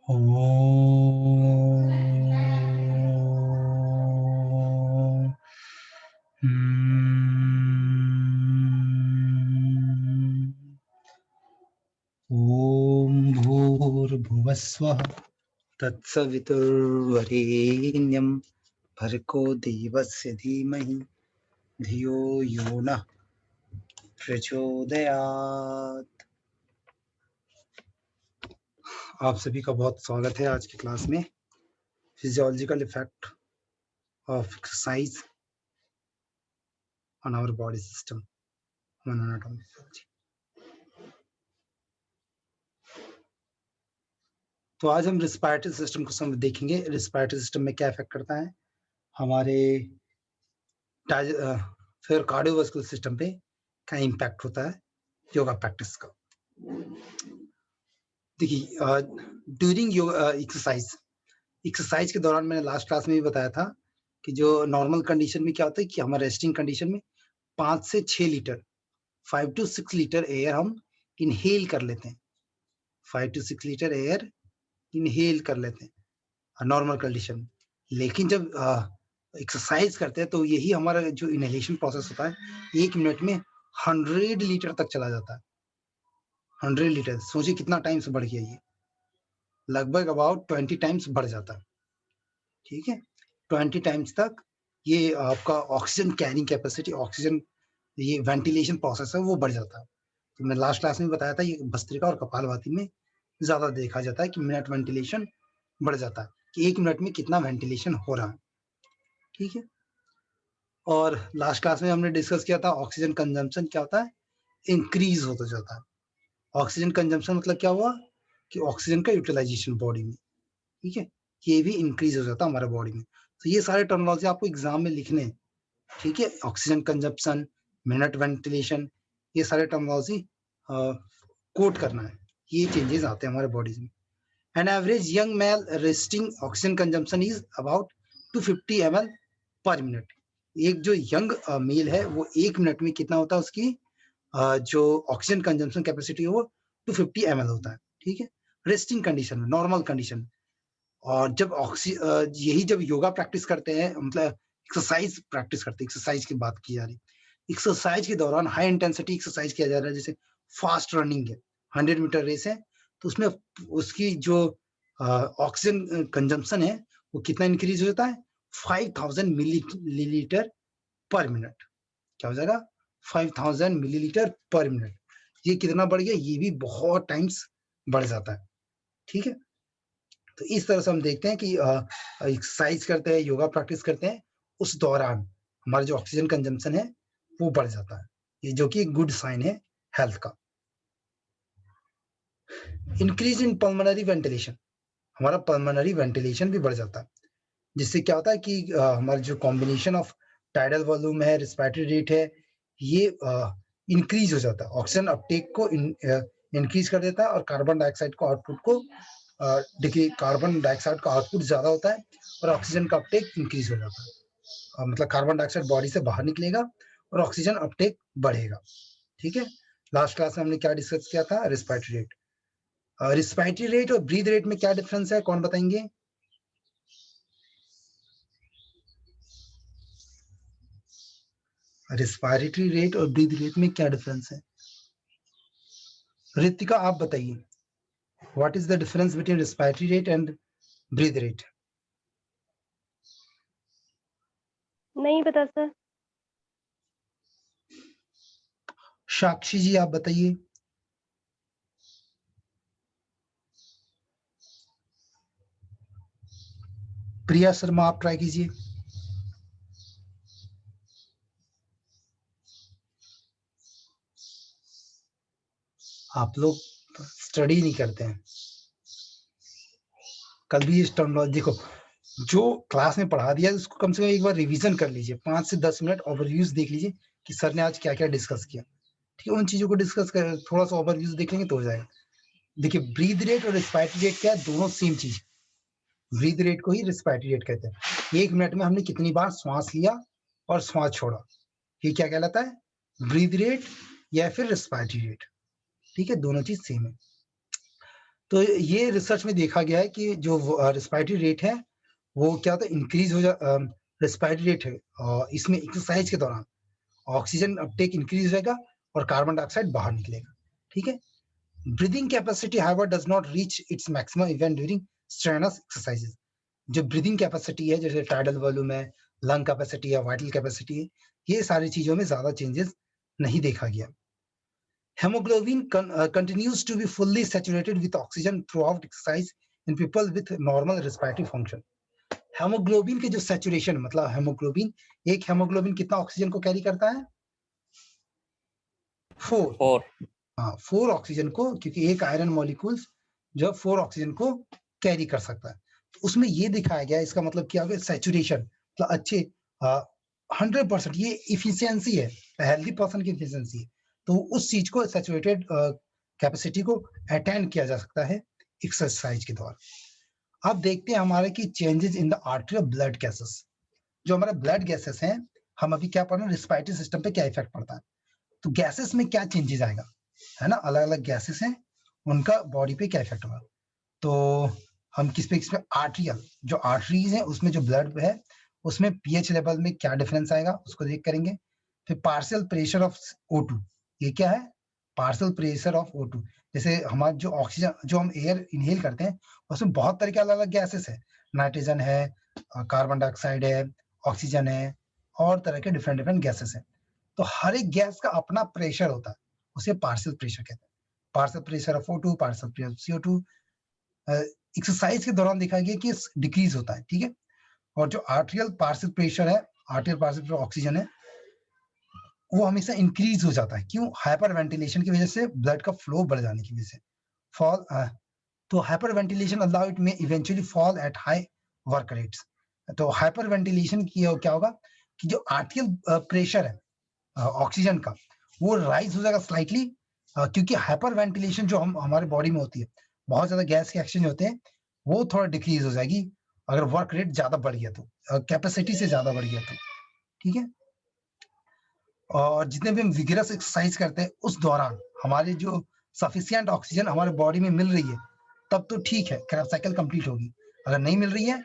ॐ भूर्भुवस्वः तत्सवितुर्वरेण्यं भर्गो देवस्य धीमहि धियो यो नः प्रचोदयात्। आप सभी का बहुत स्वागत है आज की क्लास में। Physiological effect of exercise on our body system, on anatomy. तो आज हम रिस्पायरेटरी सिस्टम को देखेंगे। रिस्पायरेटरी सिस्टम में क्या इफेक्ट करता है हमारे फिर कार्डियोवास्कुलर सिस्टम पे क्या इम्पैक्ट होता है योगा प्रैक्टिस का। देखिए, ड्यूरिंग योगा एक्सरसाइज के दौरान मैंने लास्ट क्लास में भी बताया था कि जो नॉर्मल कंडीशन में क्या होता है कि हमारे रेस्टिंग कंडीशन में 5 से 6 लीटर 5 to 6 लीटर एयर हम इनहेल कर लेते हैं। 5 to 6 लीटर एयर इनहेल कर लेते हैं नॉर्मल कंडीशन में। लेकिन जब एक्सरसाइज करते हैं तो यही हमारा जो इनहेलेशन प्रोसेस होता है 1 मिनट में 100 लीटर तक चला जाता है। 100 लीटर, सोचिए कितना टाइम्स बढ़ गया ये, लगभग अबाउट 20 टाइम्स बढ़ जाता है। ठीक है, 20 टाइम्स तक ये आपका ऑक्सीजन कैरिंग कैपेसिटी, ऑक्सीजन ये वेंटिलेशन प्रोसेस है वो बढ़ जाता है। तो मैंने लास्ट क्लास में बताया था ये भस्त्रिका और कपालभाति में ज्यादा देखा जाता है कि मिनट वेंटिलेशन बढ़ जाता है कि 1 मिनट में कितना वेंटिलेशन हो रहा है। ठीक है, और लास्ट क्लास में हमने डिस्कस किया था ऑक्सीजन कंजम्पशन क्या होता है, इंक्रीज होता जाता है। ऑक्सीजन कंजम्पशन मतलब क्या हुआ कि ऑक्सीजन का यूटिलाइजेशन बॉडी में, ठीक है, ये भी इंक्रीज हो जाता है हमारे बॉडी में। तो ये सारे टर्मिनोलॉजी आपको एग्जाम में लिखने हैं। ठीक है, ऑक्सीजन कंजम्पशन, मिनट वेंटिलेशन, ये सारे टर्मिनोलॉजी कोट करना है। ये चेंजेस आते हैं हमारे बॉडीज में। An average young mail resting oxygen consumption is about 250 ml पर मिनट। एक जो यंग मेल है वो 1 मिनट में कितना होता है उसकी जो ऑक्सीजन कंजम्पशन कैपेसिटी है वो 250 ml होता है। ठीक है, रेस्टिंग कंडीशन में, नॉर्मल कंडीशन। और जब यही जब योगा प्रैक्टिस करते हैं, मतलब एक्सरसाइज प्रैक्टिस करते हैं, एक्सरसाइज की बात की जा रही, एक्सरसाइज के दौरान हाई इंटेंसिटी एक्सरसाइज किया जा रहा है, जैसे फास्ट रनिंग है, 100 मीटर रेस है, तो उसमें उसकी जो ऑक्सीजन कंजम्पशन है वो कितना इंक्रीज हो जाता है, 5000 मिलीलीटर पर मिनट। क्या हो जाएगा, 5000 मिलीलीटर पर मिनट। ये कितना बढ़ गया, ये भी बहुत टाइम्स बढ़ जाता है। ठीक है, तो इस तरह से हम देखते हैं कि एक्सरसाइज करते हैं, योगा प्रैक्टिस करते हैं, उस दौरान हमारा जो ऑक्सीजन कंजम्पशन है वो बढ़ जाता है, ये जो कि एक गुड साइन है हेल्थ का। इंक्रीज इन पल्मोनरी वेंटिलेशन, हमारा पल्मोनरी वेंटिलेशन भी बढ़ जाता है, जिससे क्या होता है कि हमारा जो कॉम्बिनेशन ऑफ टाइडल वॉल्यूम है, रेस्पिरेटरी रेट है, ये इंक्रीज हो जाता है। ऑक्सीजन अपटेक को इंक्रीज कर देता है और कार्बन डाइऑक्साइड को आउटपुट को देखिए, कार्बन डाइऑक्साइड का आउटपुट ज्यादा होता है और ऑक्सीजन का अपटेक इंक्रीज हो जाता है। मतलब कार्बन डाइऑक्साइड बॉडी से बाहर निकलेगा और ऑक्सीजन अपटेक बढ़ेगा। ठीक है, लास्ट क्लास में हमने क्या डिस्कस किया था, रिस्पायरेटरी रेट। रिस्पायरेटरी रेट और ब्रीथ रेट में क्या डिफरेंस है, कौन बताएंगे? रिस्पायरेटरी रेट और ब्रीथ रेट में क्या डिफरेंस है? रितिका आप बताइए, what is the difference between respiratory rate and breath rate? नहीं पता सर। साक्षी जी आप बताइए। प्रिया शर्मा आप ट्राई कीजिए। आप लोग स्टडी नहीं करते हैं। कल भी इस टर्मिनोलॉजी देखो, जो क्लास में पढ़ा दिया उसको कम से कम एक बार रिवीजन कर लीजिए, 5 से 10 मिनट ओवरव्यूज देख लीजिए कि सर ने आज क्या क्या डिस्कस किया। ठीक है, उन चीजों को डिस्कस कर, थोड़ा सा ओवरव्यूज देख लेंगे तो हो जाएगा। देखिए, ब्रीथ रेट और रिस्पायरेटरी रेट क्या है, दोनों सेम चीज। ब्रीथ रेट को ही रिस्पायरेटरी रेट कहते हैं। 1 मिनट में हमने कितनी बार श्वास लिया और श्वास छोड़ा, ये क्या कहलाता है, ब्रीथ रेट या फिर रिस्पायरेटरी रेट। ठीक है, दोनों चीज सेम है। तो ये रिसर्च में देखा गया है कि जो रेस्पिरेटरी रेट है वो क्या होता है, इंक्रीज हो जा रेस्पिरेटरी रेट है इसमें एक्सरसाइज के दौरान ऑक्सीजन अपटेक इंक्रीज होगा और कार्बन डाइऑक्साइड बाहर निकलेगा। ठीक है। Breathing capacity however does not reach its maximum even during strenuous exercises. जो ब्रीदिंग कैपेसिटी है, जैसे टाइडल वॉल्यूम है, लंग कैपेसिटी है, वाइटल कैपेसिटी है, ये सारी चीजों में ज्यादा चेंजेस नहीं देखा गया। Hemoglobin continues to be fully saturated with oxygen throughout exercise in people with normal respiratory function. Haemoglobin के जो सैचुरेशन, मतलब हेमोग्लोबिन, एक हेमोग्लोबिन कितना ऑक्सीजन को कैरी करता है? 4। हाँ, 4 ऑक्सीजन को, क्योंकि एक आयरन मॉलिक्यूल्स जो 4 ऑक्सीजन को कैरी कर सकता है। उसमें ये दिखाया गया, इसका मतलब क्या होगा, सैचुरेशन, मतलब अच्छे 100%, ये इफिशियंसी है, हेल्दी पर्सन की इफिशियंसी है। तो उस चीज को, सैचुरेटेड कैपेसिटी को अटेंड किया जा सकता है एक्सरसाइज के दौरान। अब देखते हैं हमारे की changes in the artery blood gases. जो हमारे ब्लड गैसेस हैं, हम अभी क्या पढ़ रहे हैं, रिस्पिरेटरी सिस्टम पे क्या इफेक्ट पड़ता है। तो गैसेस में क्या चेंजेस आएगा, है ना, अलग अलग गैसेस हैं, उनका बॉडी पे क्या इफेक्ट होगा। तो हम किस पे आर्टरियल, जो आर्टरीज है उसमें जो ब्लड है उसमें पीएच लेवल में क्या डिफरेंस आएगा उसको देख करेंगे। फिर पार्शियल प्रेशर ऑफ O2, ये क्या है, पार्शियल प्रेशर ऑफ O2। जैसे हमारा जो ऑक्सीजन, जो हम एयर इनहेल करते हैं, उसमें बहुत तरह के अलग अलग गैसेस है, नाइट्रोजन है, कार्बन डाइऑक्साइड है, ऑक्सीजन है, और तरह के डिफरेंट डिफरेंट गैसेस है। तो हर एक गैस का अपना प्रेशर होता है, उसे पार्शियल प्रेशर कहते हैं। Partial pressure of O2, partial pressure of CO2 exercise के दौरान देखा गया कि डिक्रीज होता है। ठीक है। और जो आर्टरियल पार्शियल प्रेशर है, आर्टरियल पार्शियल प्रेशर ऑक्सीजन है, वो हमेशा इंक्रीज हो जाता है। क्यों? हाइपर वेंटिलेशन की वजह से, ब्लड का फ्लो बढ़ जाने की वजह से। फॉल तो हाइपर वेंटिलेशन अलाउ इट में eventually fall at high work rates. तो हाइपर वेंटिलेशन की क्या होगा कि जो आर्टरियल प्रेशर है ऑक्सीजन का, वो राइज हो जाएगा स्लाइटली, क्योंकि हाइपर वेंटिलेशन जो हमारे बॉडी में होती है, बहुत ज्यादा गैस के एक्सचेंज होते हैं, वो थोड़ा डिक्रीज हो जाएगी अगर वर्क रेट ज्यादा बढ़ गया तो, कैपेसिटी से ज्यादा बढ़ गया तो। ठीक है। और जितने भी हम विगरस एक्सरसाइज करते हैं उस दौरान हमारे जो सफिशिएंट ऑक्सीजन हमारे बॉडी में मिल रही है, तब तो ठीक है, क्रेब्स साइकिल कंप्लीट होगी। अगर नहीं मिल रही है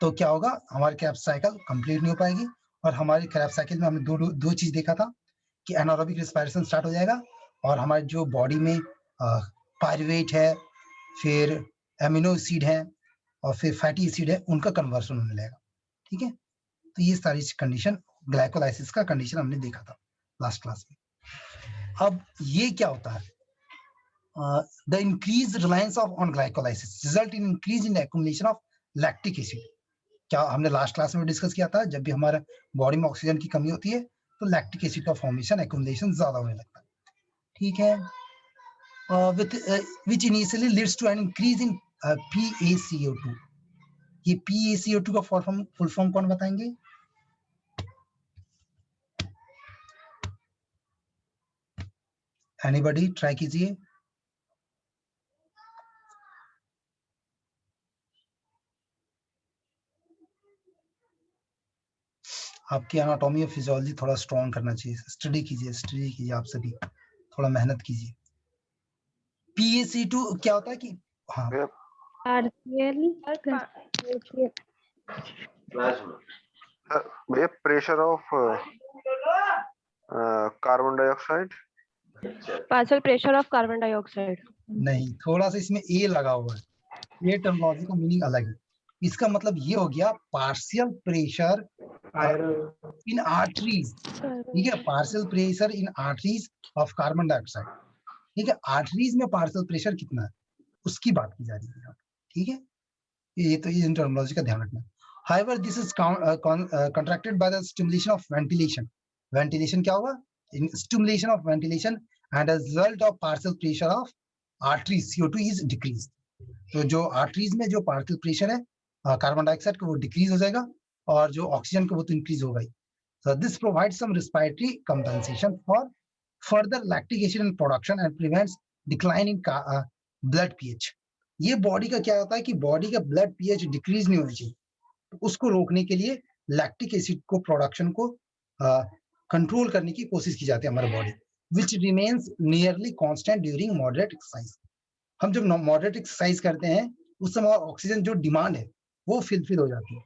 तो क्या होगा, हमारी क्रेब्स साइकिल कंप्लीट नहीं हो पाएगी। और हमारी क्रेब्स साइकिल में हमने दो चीज देखा था कि एनारोबिक रिस्पायरेशन स्टार्ट हो जाएगा और हमारे जो बॉडी में पायरुवेट है, फिर एमिनो एसिड है, और फिर फैटी एसिड है, उनका कन्वर्सन होने लगेगा। ठीक है। तो ये सारी कंडीशन, ग्लाइकोलाइसिस का कंडीशन हमने देखा था लास्ट क्लास में। अब ये क्या होता है, the increase Reliance of on glycolysis result in increase in accumulation of lactic acid. क्या हमने लास्ट क्लास में डिस्कस किया था, जब भी हमारे बॉडी में ऑक्सीजन की कमी होती है तो लैक्टिक एसिड का फॉर्मेशन, एक्युमुलेशन ज्यादा होने लगता है। ठीक है। with which initially leads to an increase in PaCO2। ये PaCO2 का फुल फॉर्म कौन बताएंगे? एनीबॉडी ट्राई कीजिए। आपकी एनाटॉमी और फिजियोलॉजी थोड़ा स्ट्रॉन्ग करना चाहिए, स्टडी कीजिए आप सभी, थोड़ा मेहनत कीजिए। PaC2 क्या होता है कि, हाँ, भैया pressure of carbon dioxide, partial pressure of carbon dioxide. नहीं, थोड़ा सा इसमें ए लगा हुआ है, ये टर्मिनोलॉजी का मीनिंग अलग है। इसका मतलब ये हो गया पार्शियल प्रेशर इन आर्टरीज। ठीक है, partial pressure in arteries of carbon dioxide. ठीक है, आर्टरीज में पार्शियल प्रेशर कितना है उसकी बात की जा रही है। ठीक है, ये तो ये टर्मिनोलॉजी का ध्यान रखना। However, this is contracted by the stimulation of ventilation. Ventilation क्या होगा? In stimulation of ventilation and as a result of partial pressure of arteries, CO2 is decreased. तो जो आर्टरीज में जो पार्शियल प्रेशर है कार्बन डाइऑक्साइड का, वो decrease हो जाएगा, और जो ऑक्सीजन का वो तो इंक्रीज होगा ही। So this provides some respiratory compensation for further lactic acid production and prevents decline in blood pH. ये बॉडी का क्या होता है कि बॉडी का ब्लड पीएच डिक्रीज नहीं होनी चाहिए, उसको रोकने के लिए लैक्टिक एसिड को प्रोडक्शन को कंट्रोल करने की कोशिश की जाती है हमारे body, which remains nearly constant during moderate exercise. हम जब मॉडरेट एक्सरसाइज करते हैं उस समय ऑक्सीजन जो डिमांड है वो फिल हो जाती है।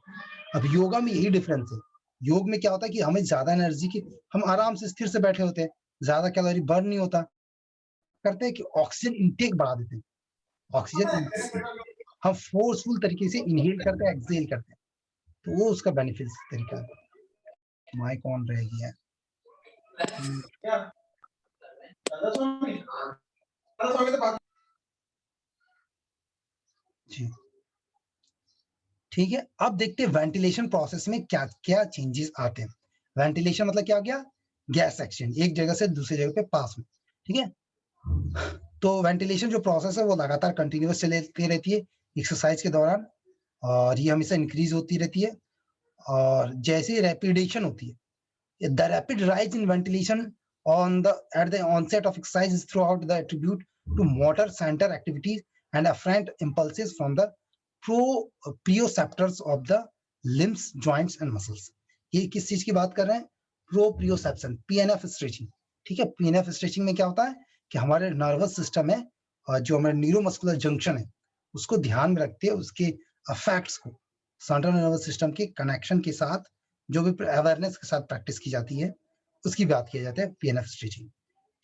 अब योगा में यही डिफरेंस है। योग में क्या होता है कि हमें ज्यादा एनर्जी की, हम आराम से स्थिर से बैठे होते हैं, ज्यादा कैलोरी बर्न नहीं होता, करते हैं कि ऑक्सीजन इंटेक बढ़ा देते हैं। ऑक्सीजन हम फोर्सफुल तरीके से इनहेल करते हैं, एक्सहेल करते हैं, तो वो उसका बेनिफिट तरीका है। माइक ऑन रहेगी है। जी ठीक है, अब देखते हैं वेंटिलेशन प्रोसेस में क्या क्या चेंजेस आते हैं। वेंटिलेशन मतलब क्या हो गया, गैस एक्सचेंज, एक जगह से दूसरी जगह पे पास में। ठीक है, तो वेंटिलेशन जो प्रोसेस है वो लगातार कंटिन्यूअस चलती रहती है एक्सरसाइज के दौरान, और ये हमेशा इंक्रीज होती रहती है। और जैसे रैपिडेशन होती है, the rapid rise in ventilation on the at the onset of exercise throughout the attribute to motor center activities and afferent impulses from the proprioceptors of the limbs, joints and muscles। ये किस चीज की बात कर रहे हैं, proprioception, PNF stretching. ठीक है, पीएनएफ स्ट्रेचिंग में क्या होता है कि हमारे नर्वस सिस्टम है और जो हमारे न्यूरोमस्कुलर जंक्शन है उसको ध्यान में रखते हैं, उसके इफेक्ट्स को सेंट्रल नर्वस सिस्टम के कनेक्शन के साथ जो भी अवेयरनेस के साथ प्रैक्टिस की जाती है उसकी बात किया जाता है पीएनएफ स्ट्रेचिंग।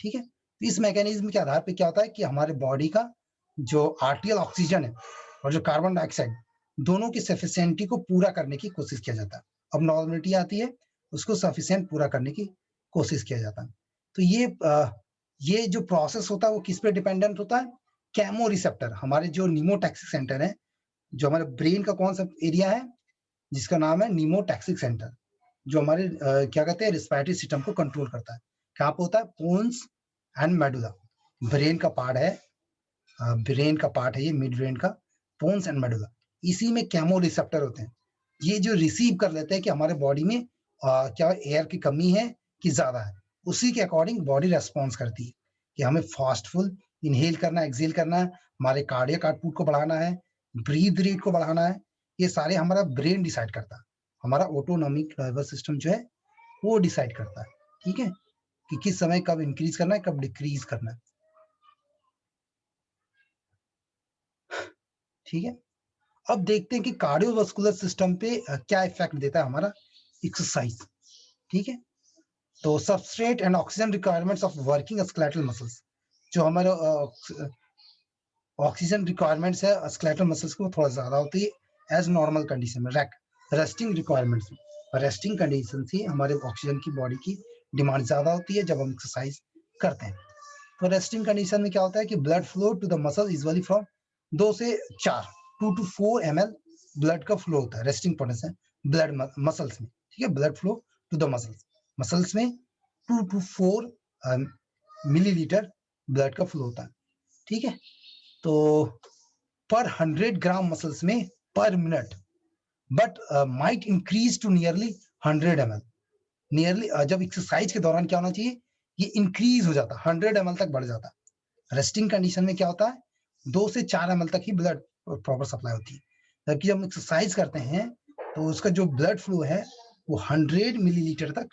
ठीक है, तो इस मैकेनिज्म के आधार पे क्या होता है कि हमारे बॉडी का जो आर्टियल ऑक्सीजन है और जो कार्बन डाइऑक्साइड, दोनों की सफिशिएंटी को पूरा करने की कोशिश किया जाता है। अब नॉर्मलिटी आती है, उसको सफिशिएंट पूरा करने की कोशिश किया जाता है। तो ये जो प्रोसेस होता है वो किस पे डिपेंडेंट होता है, कैमो रिसेप्टर, हमारे जो नीमोटैक्सिक सेंटर है, जो हमारे ब्रेन का कौन सा एरिया है जिसका नाम है नीमोटैक्सिक सेंटर, जो हमारे क्या कहते हैं रिस्पायरेटरी सिस्टम को कंट्रोल करता है। कहाँ पे होता है, पोन्स एंड मेडुला, ब्रेन का पार्ट है, ब्रेन का पार्ट है ये, मिड ब्रेन का, पोन्स एंड मेडुला, इसी में कैमो रिसेप्टर होते हैं। ये जो रिसीव कर लेते हैं कि हमारे बॉडी में क्या एयर की कमी है कि ज्यादा है, उसी के अकॉर्डिंग बॉडी रेस्पॉन्स करती है कि हमें फास्टफुल इनहेल करना है, एक्सहेल करना है, हमारे कार्डियक आउटपुट को बढ़ाना है, ब्रीथ रेट को बढ़ाना है, ये सारे हमारा ब्रेन डिसाइड करता है। हमारा ऑटोनॉमिक नर्वस सिस्टम जो है वो डिसाइड करता है। ठीक है, कि किस समय कब इंक्रीज करना है, कब डिक्रीज करना है। ठीक है, अब देखते हैं कि कार्डियोवास्कुलर सिस्टम पे क्या इफेक्ट देता है हमारा एक्सरसाइज। ठीक है, तो substrate and oxygen requirements of working skeletal muscles, जो हमारे ऑक्सीजन रिक्वायरमेंट्स है स्केलेटल मसल्स को थोड़ा ज्यादा होती है एज नॉर्मल कंडीशन में, रेस्टिंग रिक्वायरमेंट्स में, रेस्टिंग कंडीशन से हमारे ऑक्सीजन की बॉडी की डिमांड ज्यादा होती है जब हम एक्सरसाइज करते हैं। तो रेस्टिंग कंडीशन में क्या होता है कि blood flow to the muscle usually from 2 से 4 2 to 4 ml ब्लड का फ्लो होता है रेस्टिंग पोजीशन ब्लड मसल्स में। ठीक है, blood flow to the muscles में 2 to 4 मिलीलीटर ब्लड का फ्लो होता है। ठीक है, तो पर 100 ग्राम मसल्स में पर minute, but might increase to nearly 100 ml। Nearly जब एक्सरसाइज के दौरान क्या होना चाहिए, ये इंक्रीज हो जाता है, 100 ml तक बढ़ जाता है। रेस्टिंग कंडीशन में क्या होता है, 2 से 4 ml तक ही ब्लड प्रॉपर सप्लाई होती है, जबकि जब हम एक्सरसाइज करते हैं तो उसका जो ब्लड फ्लो है वो 100 मिलीलीटर तक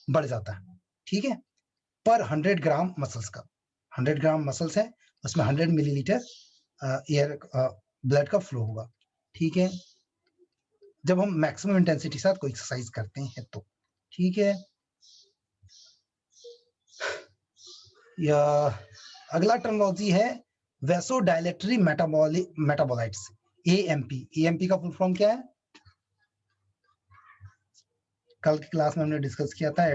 बढ़ जाता है। ठीक है, पर 100 ग्राम मसल्स का, 100 ग्राम मसल्स है उसमें 100 मिलीलीटर एयर ब्लड का फ्लो होगा। ठीक है, जब हम मैक्सिमम इंटेंसिटी के साथ कोई एक्सरसाइज करते हैं तो। ठीक है, या अगला टर्मिनोलॉजी है वैसोडायलेटरी मेटाबोलाइट्स, एएमपी। एएमपी का फुल फॉर्म क्या है, कल की क्लास में हमने डिस्कस किया था,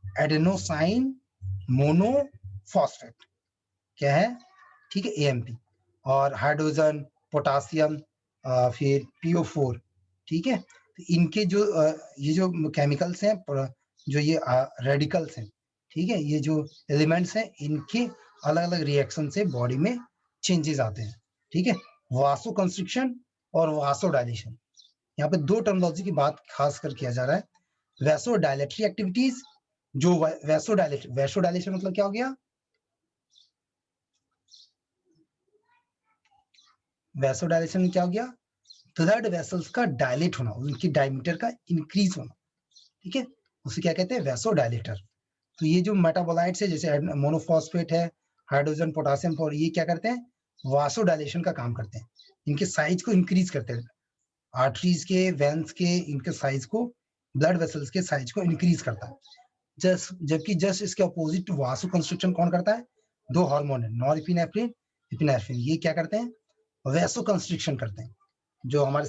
एडेनोसाइन मोनोफॉस्फेट, क्या है, ठीक है, एएमपी। और हाइड्रोजन, पोटासियम, फिर PO4। ठीक है, तो इनके जो ये जो केमिकल्स हैं, जो ये रेडिकल्स हैं, ठीक है, ये जो एलिमेंट्स हैं, इनके अलग अलग रिएक्शन से बॉडी में चेंजेस आते हैं। ठीक है, वासो कंस्ट्रिक्शन और वासो डायलेशन, यहाँ पे दो टर्मिनोलॉजी की बात खास कर किया जा रहा है। वैसोडायलेटरी एक्टिविटीज, जो वैसोडायलेशन मतलब क्या हो गया, वैसोडायलेशन में क्या हो गया, ब्लड वेसल्स का डायलेट होना, उनकी डायमीटर का इंक्रीज होना। ठीक है, उसे क्या कहते हैं, वैसोडायलेटर। तो ये जो मेटाबोलाइट्स है, जैसे मोनोफॉस्फेट है, हाइड्रोजन, पोटासियम, और ये क्या करते हैं, वासोडायलेशन का काम करते हैं, इनके साइज को इंक्रीज करते हैं, आर्टरीज के, वेन्स के, इनके साइज को, ब्लड वेसल्स के साइज को इंक्रीज करता है। जबकि जस्ट इसके अपोजिट वासो कंस्ट्रक्शन कौन करता है? दो हार्मोन है, नॉरएपिनेफ्रिन, एपिनेफ्रिन, ये क्या करते हैं? वैसो कंस्ट्रक्शन करते हैं, जो हमारे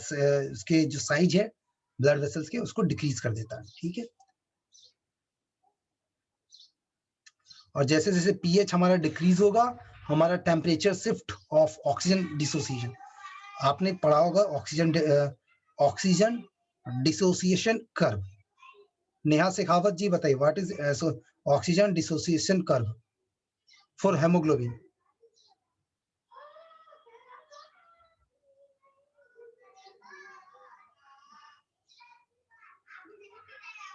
इसके जो साइज है ब्लड वेसल्स के उसको डिक्रीज कर देता है। ठीक है, और जैसे जैसे पीएच हमारा डिक्रीज होगा, हमारा temperature shift of oxygen dissociation, आपने पढ़ा होगा oxygen dissociation curve. Neha Shekhawat ji बताइए, what is oxygen dissociation curve for haemoglobin?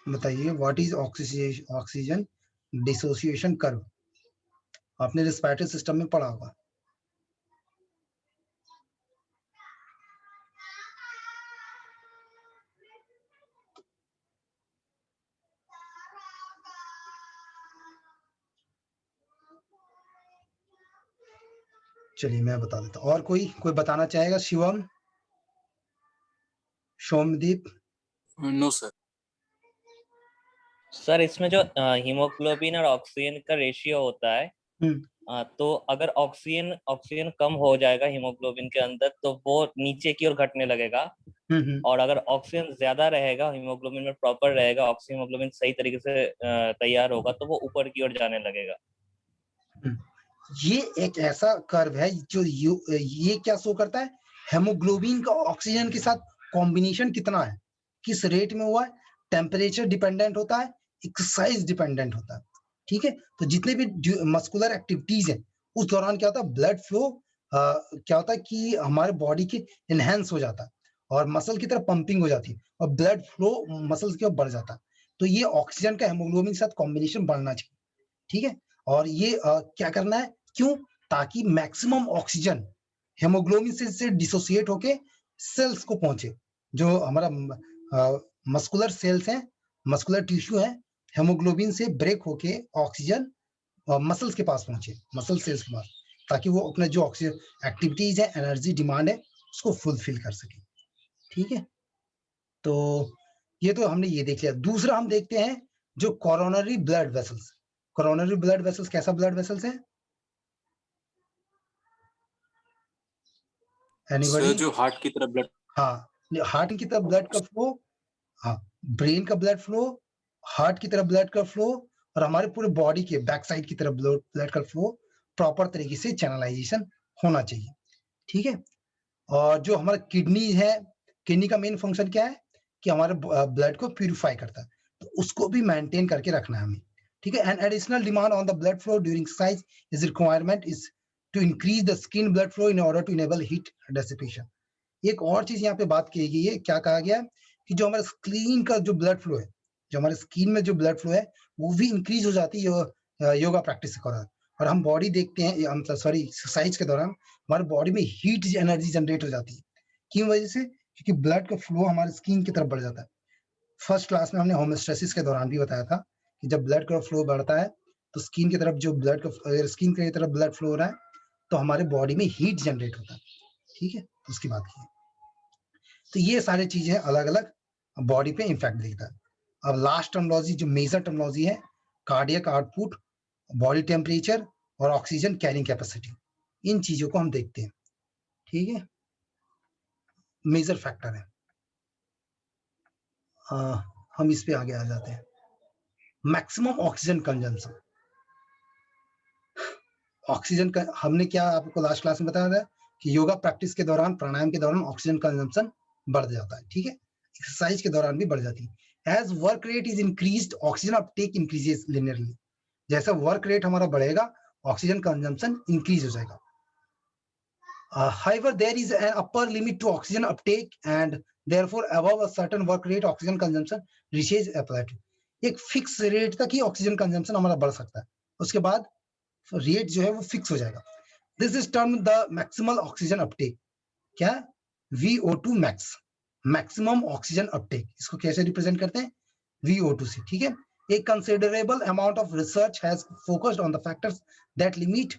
बताइए, what is oxygen dissociation curve? आपने रेस्पिरेटरी सिस्टम में पढ़ा होगा। चलिए मैं बता देता हूँ। और कोई बताना चाहेगा? Shivam, Somdeep? No sir. Sir इसमें जो हीमोग्लोबिन और ऑक्सीजन का रेशियो होता है, तो अगर ऑक्सीजन कम हो जाएगा हीमोग्लोबिन के अंदर तो वो नीचे की ओर घटने लगेगा, और अगर ऑक्सीजन ज्यादा रहेगा, हीमोग्लोबिन में प्रॉपर रहेगा, ऑक्सीजन हीमोग्लोबिन सही तरीके से तैयार होगा तो वो ऊपर की ओर जाने लगेगा। ये एक ऐसा कर्व है जो ये क्या शो करता है? हेमोग्लोबिन का ऑक्सीजन के साथ कॉम्बिनेशन कितना है, किस रेट में हुआ है, टेम्परेचर डिपेंडेंट होता है, एक्सरसाइज डिपेंडेंट होता है। ठीक है, तो जितने भी मस्कुलर एक्टिविटीज है उस दौरान क्या होता है, ब्लड फ्लो क्या होता है कि हमारे बॉडी की एनहेंस हो जाता है और मसल की तरफ पंपिंग हो जाती है और ब्लड फ्लो मसल्स की ओर बढ़ जाता है। तो ये ऑक्सीजन का हेमोग्लोबिन के साथ कॉम्बिनेशन बढ़ना चाहिए। ठीक है, और ये क्या करना है, क्यों? ताकि मैक्सिमम ऑक्सीजन हेमोग्लोबिन से डिसोसिएट होके सेल्स को पहुंचे, जो हमारा मस्कुलर सेल्स हैं, मस्कुलर टिश्यू है, हेमोग्लोबिन से ब्रेक होके ऑक्सीजन मसल्स के पास पहुंचे, मसल सेल्स के पास, ताकि वो अपने जो ऑक्सीजन एक्टिविटीज है, एनर्जी डिमांड है, उसको फुलफिल कर सके। ठीक है, तो ये तो हमने ये देख लिया। दूसरा हम देखते हैं जो coronary blood vessels. Coronary blood vessels कैसा ब्लड वेसल्स है? एनीबॉडी? जो हार्ट की तरफ ब्लड, हाँ, हार्ट की तरफ ब्लड का फ्लो, हाँ, ब्रेन का ब्लड फ्लो, हार्ट की तरफ ब्लड का फ्लो, और हमारे पूरे बॉडी के बैक साइड की तरफ ब्लड का फ्लो प्रॉपर तरीके से चैनलाइजेशन होना चाहिए। ठीक है, और जो हमारा किडनी है, किडनी का मेन फंक्शन क्या है कि हमारे ब्लड को प्यूरिफाई करता है, तो उसको भी मेंटेन करके रखना है हमें। ठीक है, an additional demand on the blood flow during exercise is requirement is to increase the skin blood flow in order to enable heat dissipation. एक और चीज यहाँ पे बात की गई है, क्या कहा गया है कि जो हमारे स्किन का जो ब्लड फ्लो है, जो हमारे स्किन में जो ब्लड फ्लो है वो भी इंक्रीज हो जाती है योगा प्रैक्टिस के दौरान। और हम बॉडी देखते हैं, हम सॉरी एक्सरसाइज के दौरान हमारे बॉडी में हीट एनर्जी जनरेट हो जाती है। क्यों वजह से? क्योंकि ब्लड का फ्लो हमारे स्किन की तरफ बढ़ जाता है। फर्स्ट क्लास में हमने होमोस्टेसिस के दौरान भी बताया था कि जब ब्लड का फ्लो बढ़ता है तो स्किन की तरफ जो ब्लड का स्किन की तरफ ब्लड फ्लो हो रहा है तो हमारे बॉडी में हीट जनरेट होता है। ठीक है, उसकी बात की। तो ये सारी चीजें अलग अलग बॉडी पे इम्पैक्ट देता है। अब लास्ट टर्मिनोलॉजी जो मेजर टर्मिनोलॉजी है, कार्डियक आउटपुट, बॉडी टेम्परेचर और ऑक्सीजन कैरिंग कैपेसिटी, इन चीजों को हम देखते हैं। ठीक है, मेजर फैक्टर है। हम इस पे आगे आ जाते हैं। Maximum oxygen consumption. ऑक्सीजन का हमने क्या आपको लास्ट क्लास में बताया था कि योगा प्रैक्टिस के दौरान, प्राणायाम के दौरान ऑक्सीजन कंजम्पशन बढ़ जाता है। ठीक है, एक्सरसाइज के दौरान भी बढ़ जाती है। As work rate is increased oxygen uptake increases linearly. जैसा वर्क रेट हमारा बढ़ेगा ऑक्सीजन कंजम्पशन इंक्रीज हो जाएगा। However, there is an upper limit to oxygen uptake and therefore above a certain work rate oxygen consumption reaches a plateau. एक fix rate तक ही oxygen consumption हमारा बढ़ सकता है, उसके बाद रेट जो है वो फिक्स हो जाएगा। This is term the maximal oxygen Uptake. क्या? VO2 max, maximum oxygen Uptake. इसको कैसे रिप्रेजेंट करते हैं? VO2 से। ठीक है, a considerable amount of research has focused on the factors that limit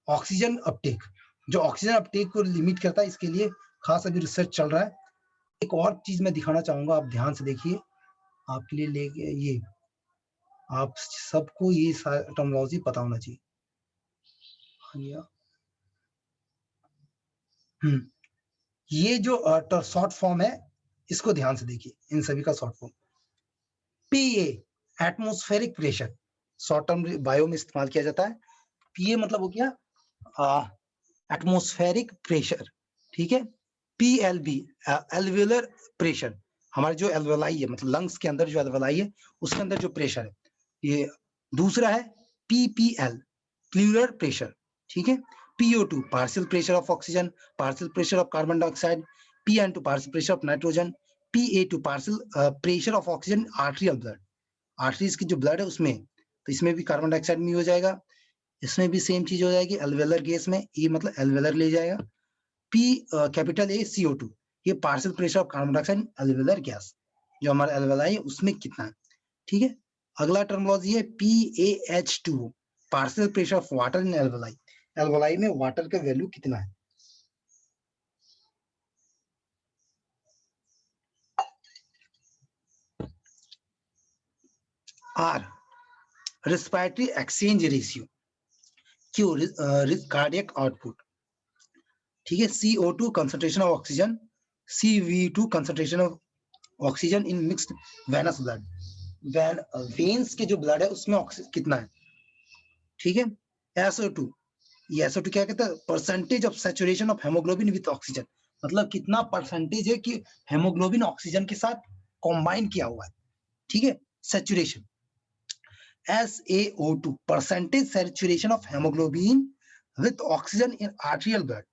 oxygen Uptake, जो ऑक्सीजन अपटेक को लिमिट करता है, इसके लिए खास अभी रिसर्च चल रहा है। एक और चीज मैं दिखाना चाहूंगा, आप ध्यान से देखिए, आपके लिए लेके ये आप सबको ये टर्मिनोलॉजी पता होना चाहिए। ये जो शॉर्ट फॉर्म है, इसको ध्यान से देखिए, इन सभी का short form PA, atmospheric pressure, short term bio में इस्तेमाल किया जाता है। पीए मतलब हो गया एटमॉस्फेरिक प्रेशर, ठीक है। पीएलबी एल्वेलर प्रेशर, हमारे जो एल्वेलाई है, मतलब लंग्स के अंदर जो एल्वेलाई है उसके अंदर जो प्रेशर है, ये। दूसरा है पीपीएल प्लूरल प्रेशर, ठीक है। PO2 partial pressure of oxygen, partial pressure of carbon dioxide, PN2 partial pressure of nitrogen, PA2 partial pressure of oxygen arterial blood, arteries की जो ब्लड है उसमें, तो इसमें भी कार्बन डाइऑक्साइड में हो जाएगा, इसमें भी सेम चीज हो जाएगी एल्वेलर गैस में, ये मतलब एल्वेलर ले जाएगा। P कैपिटल A CO2, ये partial pressure of carbon dioxide alveolar gas, जो हमारा एल्वेलाई है उसमें कितना है, ठीक है। अगला टर्मिनोलॉजी है PaH2, partial pressure of water in alveoli, alveoli में वाटर का वैल्यू कितना है। R respiratory exchange ratio, Q cardiac output, ठीक है। CO2 concentration of oxygen, CV2 concentration of oxygen in mixed venous blood, veins के जो blood है उसमें ऑक्सीजन कितना है, ठीक है। SO2, ये SO2 क्या कहता है, percentage of saturation of haemoglobin with oxygen, मतलब कितना परसेंटेज है कि हेमोग्लोबिन ऑक्सीजन के साथ कॉम्बाइन किया हुआ है, ठीक है, saturation. SaO2 percentage saturation of haemoglobin with oxygen in arterial blood,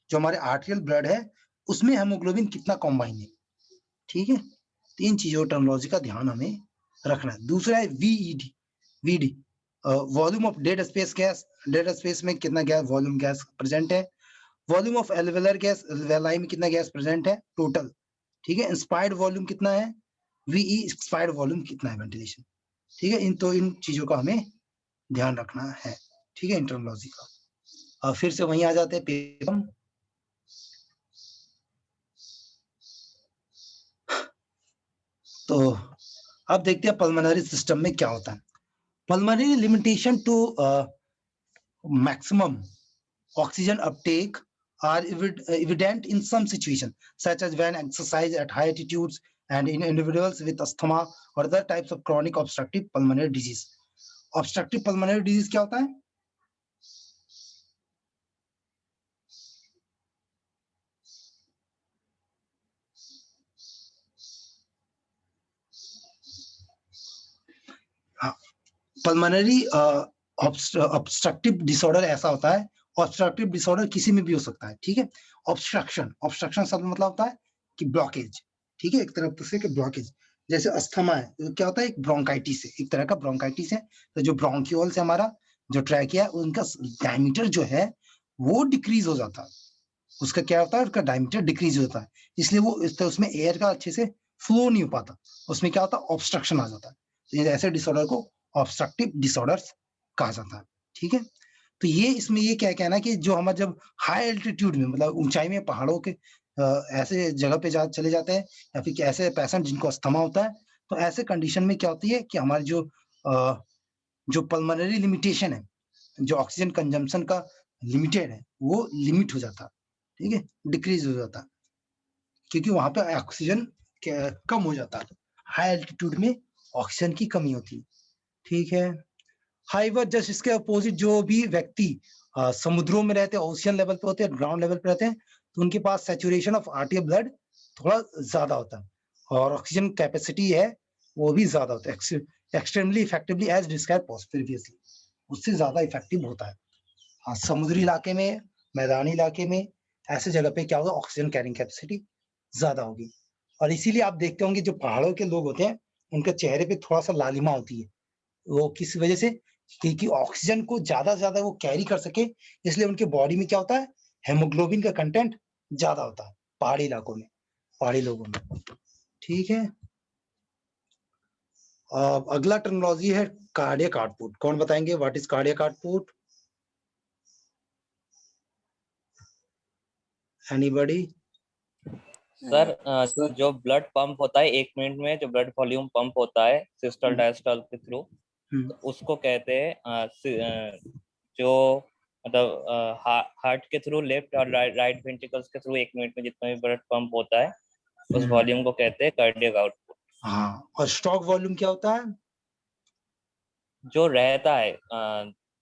जो हमारे आर्टरियल ब्लड है उसमें हेमोग्लोबिन कितना कॉम्बाइन है, ठीक है। तीन चीजों टर्मिनोलॉजी का ध्यान हमें रखना है। दूसरा है VD volume of dead space gas, dead space में कितना गैस वॉल्यूम गैस प्रेजेंट है। Volume of alveolar gas, alveoli में कितना गैस प्रेजेंट है टोटल, ठीक है। इंस्पायर्ड वॉल्यूम कितना है, VE एक्सपायर्ड वॉल्यूम कितना है वेंटिलेशन, ठीक है। इन चीजों का हमें ध्यान रखना है, ठीक है, इन टर्मिनोलॉजी का। फिर से वहीं आ जाते हैं पेपर, तो अब देखते हैं पल्मोनरी सिस्टम में क्या होता है। Pulmonary limitation to maximum oxygen uptake are evident in some situations, such as when exercise at high altitudes and in individuals with asthma or other types of chronic obstructive pulmonary disease. Obstructive pulmonary disease क्या होता है? Pulmonary obstructive disorder ऐसा होता है, obstructive disorder किसी में भी हो सकता है, ठीक है। ऑब्स्ट्रक्शन शब्द मतलब होता है कि ब्लॉकेज, ठीक है, एक तरफ से कि ब्लॉकेज, जैसे अस्थमा है तो क्या होता है, एक ब्रोंकाइटिस है, एक तरह का ब्रोंकाइटिस है। तो जो ब्रोंक्यूल से हमारा जो ट्रैकिया है उनका डायमीटर जो है वो डिक्रीज हो जाता है, उसका क्या होता है, उसका डायमीटर डिक्रीज होता है, इसलिए वो इस तरह उसमें एयर का अच्छे से फ्लो नहीं हो पाता, उसमें क्या होता है, ऑब्स्ट्रक्शन आ जाता है। तो ऐसे डिसऑर्डर को ऑब्स्ट्रक्टिव डिसऑर्डर्स कहा जाता है, ठीक है। तो ये इसमें ये क्या कहना है कि जो हमारे जब हाई एल्टीट्यूड में, मतलब ऊंचाई में पहाड़ों के ऐसे जगह पे चले जाते हैं, या फिर ऐसे पेशेंट जिनको अस्थमा होता है, तो ऐसे कंडीशन में क्या होती है कि हमारी जो पल्मोनरी लिमिटेशन है, जो ऑक्सीजन कंजम्पशन का लिमिटेड है, वो लिमिट हो जाता है, ठीक है, डिक्रीज हो जाता है, क्योंकि वहां पे ऑक्सीजन कम हो जाता है, हाई एल्टीट्यूड में ऑक्सीजन की कमी होती है, ठीक है। हाइवर जस्ट इसके अपोजिट जो भी व्यक्ति समुद्रों में रहते हैं, ओशियन लेवल पे होते हैं, ग्राउंड लेवल पे रहते हैं, तो उनके पास सैचुरेशन ऑफ आर्टियल ब्लड थोड़ा ज्यादा होता है और ऑक्सीजन कैपेसिटी है वो भी ज्यादा होता है, extremely effectively as describe previously, उससे ज्यादा इफेक्टिव होता है। हाँ, समुद्री इलाके में, मैदानी इलाके में, ऐसे जगह पे क्या होगा, ऑक्सीजन कैरिंग कैपेसिटी ज्यादा होगी। और इसीलिए आप देखते होंगे जो पहाड़ों के लोग होते हैं उनके चेहरे पे थोड़ा सा लालिमा होती है, वो किस वजह से, क्योंकि ऑक्सीजन को ज्यादा ज्यादा वो कैरी कर सके, इसलिए उनके बॉडी में क्या होता है, हेमोग्लोबिन का कंटेंट ज्यादा होता है पहाड़ी इलाकों में, पहाड़ी लोगों में, ठीक है। अगला टर्मिनोलॉजी है कार्डियक आउटपुट। कौन बताएंगे what is cardiac output? Anybody? Sir जो ब्लड पंप होता है 1 मिनट में, जो ब्लड वॉल्यूम पंप होता है सिस्टोल डायस्टोल के थ्रू, तो उसको कहते हैं जो मतलब हार्ट के थ्रू लेफ्ट और राइट वेंट्रिकल्स के थ्रू 1 मिनट में जितना भी ब्लड पंप होता है उस वॉल्यूम को कहते हैं कार्डियक आउटपुट। हाँ, और स्ट्रोक वॉल्यूम क्या होता है? जो रहता है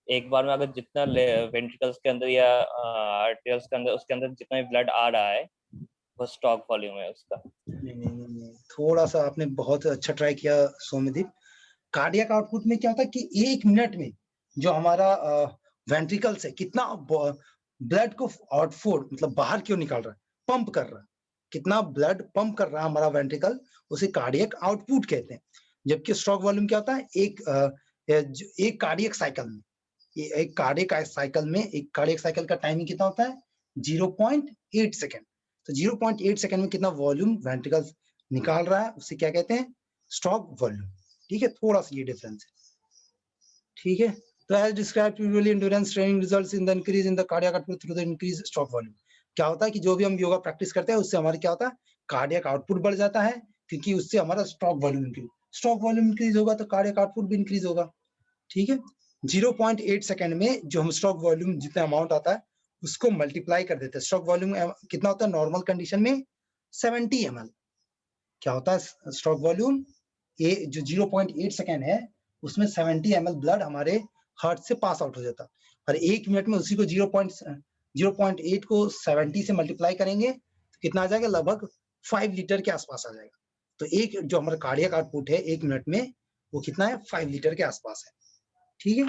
एक बार में अगर जितना वेंट्रिकल्स के अंदर या आर्टरियल्स के अंदर, उसके अंदर जितना भी ब्लड आ रहा है वो स्टॉक वॉल्यूम है उसका। नहीं, थोड़ा सा आपने बहुत अच्छा ट्राई किया सौम्यदीप। कार्डियक आउटपुट में क्या होता है कि 1 मिनट में जो हमारा वेंट्रिकल से कितना ब्लड को आउटपुट मतलब बाहर क्यों निकाल रहा है, पंप कर रहा है, कितना ब्लड पंप कर रहा है हमारा वेंट्रिकल, उसे कार्डियक आउटपुट कहते हैं। जबकि स्ट्रोक वॉल्यूम क्या होता है, एक कार्डियक साइकिल में, एक कार्डियक साइकिल का टाइमिंग कितना होता है 0.8 सेकेंड। तो 0.8 सेकेंड में कितना वॉल्यूम वेंट्रिकल निकाल रहा है उसे क्या कहते हैं, स्ट्रोक वॉल्यूम। ठीक है, थोड़ा सा ये डिफरेंस है। ठीक है, तो as described usually endurance training results in the increase in the cardiac output through the increase stroke volume. क्या होता है कि जो भी हम योगा प्रैक्टिस करते हैं उससे हमारे क्या होता है, कार्डियक आउटपुट बढ़ जाता है, क्योंकि उससे हमारा स्ट्रोक वॉल्यूम इंक्रीज होगा तो कार्डियक आउटपुट भी इंक्रीज होगा। ठीक है, 0.8 सेकेंड में जो हम स्ट्रोक वॉल्यूम जितना अमाउंट आता है उसको मल्टीप्लाई कर देते हैं। स्ट्रोक वॉल्यूम कितना होता है नॉर्मल कंडीशन में 70 ml। क्या होता है स्ट्रोक वॉल्यूम, ये जो 0.8 सेकेंड है उसमें 70 ml ब्लड हमारे हार्ट से पास आउट हो जाता है, और 1 मिनट में उसी को 0.8 को 70 से मल्टीप्लाई करेंगे तो कितना आ जाएगा, लगभग 5 लीटर के आसपास आ जाएगा। तो एक जो हमारा कार्डियक आउटपुट है 1 मिनट में वो कितना है, 5 लीटर के आसपास है। ठीक है,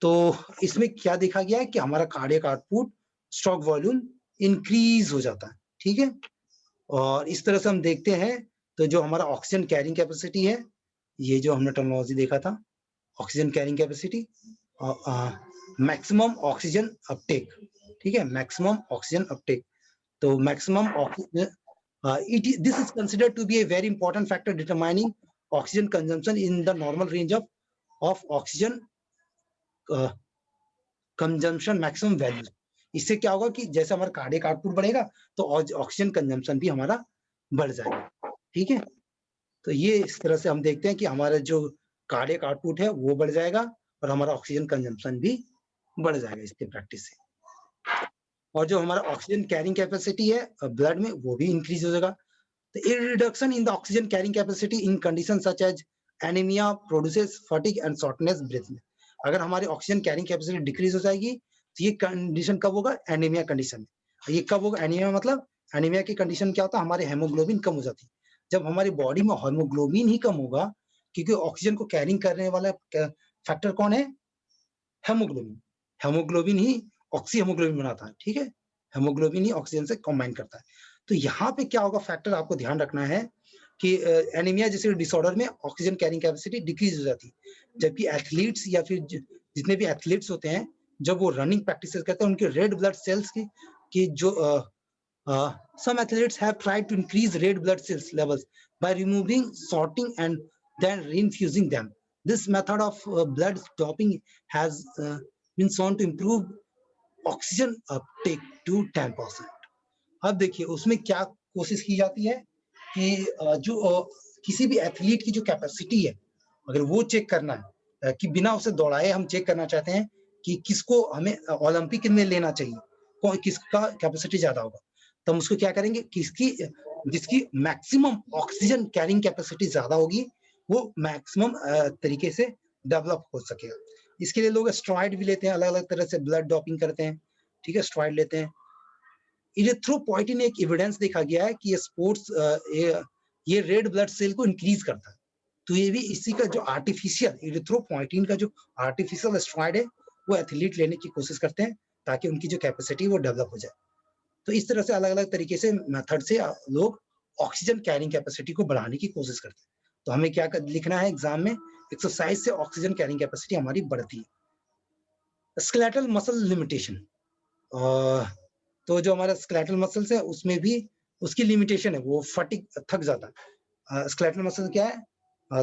तो इसमें क्या देखा गया है कि हमारा cardiac output stroke volume increase हो जाता है। ठीक है, और इस तरह से हम देखते हैं तो जो हमारा ऑक्सीजन कैरिंग कैपेसिटी है, ये जो हमने टर्मिनोलॉजी देखा था oxygen carrying capacity, maximum oxygen uptake. ठीक है, मैक्सिमम ऑक्सीजन अपटेक, तो maximum oxygen this is considered to be a very important factor determining oxygen consumption in the normal range of oxygen consumption maximum value. इससे क्या होगा कि जैसे हमारा cardiac output बढ़ेगा तो ऑक्सीजन कंजम्पशन भी हमारा बढ़ जाएगा। ठीक है, तो ये इस तरह से हम देखते हैं कि हमारा जो कार्डियक आउटपुट है वो बढ़ जाएगा और हमारा ऑक्सीजन कंजम्पशन भी बढ़ जाएगा इसके प्रैक्टिस से। और जो हमारा ऑक्सीजन कैरिंग कैपेसिटी है ब्लड में वो भी इंक्रीज हो जाएगा। तो a reduction in the oxygen carrying capacity in condition such as anaemia produces fatigue and shortness breath. अगर हमारी ऑक्सीजन कैरिंग कैपेसिटी डिक्रीज हो जाएगी तो ये कंडीशन कब होगा, एनीमिया कंडीशन में। ये कब होगा एनीमिया, मतलब एनीमिया की कंडीशन क्या होता है, हमारे हेमोग्लोबिन कम हो जाती है। जब हमारी बॉडी में हेमोग्लोबिन ही कम होगा, क्योंकि ऑक्सीजन को कैरिंग करने वाला फैक्टर कौन है, हेमोग्लोबिन। हेमोग्लोबिन ही ऑक्सी हेमोग्लोबिन बनाता है। ठीक है, हेमोग्लोबिन ही ऑक्सीजन से कंबाइन करता है। तो यहाँ पे क्या होगा फैक्टर आपको ध्यान रखना है कि एनीमिया जैसे डिसऑर्डर में ऑक्सीजन कैरिंग कैपेसिटी डिक्रीज हो जाती है। जबकि एथलीट्स या फिर जितने भी एथलीट्स होते हैं जब वो रनिंग प्रैक्टिस करते हैं उनके रेड ब्लड सेल्स की जो some athletes have tried to increase red blood cells levels by removing, sorting and then reinfusing them. This method of blood doping has been shown to improve oxygen uptake to 10%. अब देखिए उसमें क्या कोशिश की जाती है कि जो किसी भी एथलीट की जो कैपेसिटी है अगर वो चेक करना है कि बिना उसे दौड़ाए हम चेक करना चाहते हैं कि किसको हमें ओलंपिक में लेना चाहिए, कौन किसका कैपेसिटी ज्यादा होगा, तो हम उसको क्या करेंगे, जिसकी मैक्सिमम ऑक्सीजन कैरिंग कैपेसिटी ज्यादा होगी वो मैक्सिमम तरीके से डेवलप हो सकेगा। इसके लिए लोग स्टेरॉइड भी लेते हैं, अलग अलग तरह से ब्लड डोपिंग करते हैं। ठीक है, स्टेरॉइड लेते हैं। इरिथ्रोपोइटिन एक एविडेंस देखा गया है कि ये स्पोर्ट्स ये रेड ब्लड सेल को इंक्रीज करता है। तो ये भी इसी का जो आर्टिफिशियल इरिथ्रोपोइटिन का जो आर्टिफिशियल स्टेरॉइड है वो एथलीट लेने की कोशिश करते हैं ताकि उनकी जो कैपेसिटी वो डेवलप हो जाए। तो इस तरह से अलग अलग तरीके से मेथड से लोग ऑक्सीजन कैरिंग कैपेसिटी को बढ़ाने की कोशिश करते हैं। तो हमें क्या लिखना है एग्जाम में, एक्सरसाइज से ऑक्सीजन कैरिंग कैपेसिटी हमारी बढ़ती है। स्केलेटल मसल लिमिटेशन, तो जो हमारा स्केलेटल मसल्स है उसमें भी उसकी लिमिटेशन है, वो फटिग थक जाता है। स्केलेटल मसल क्या है,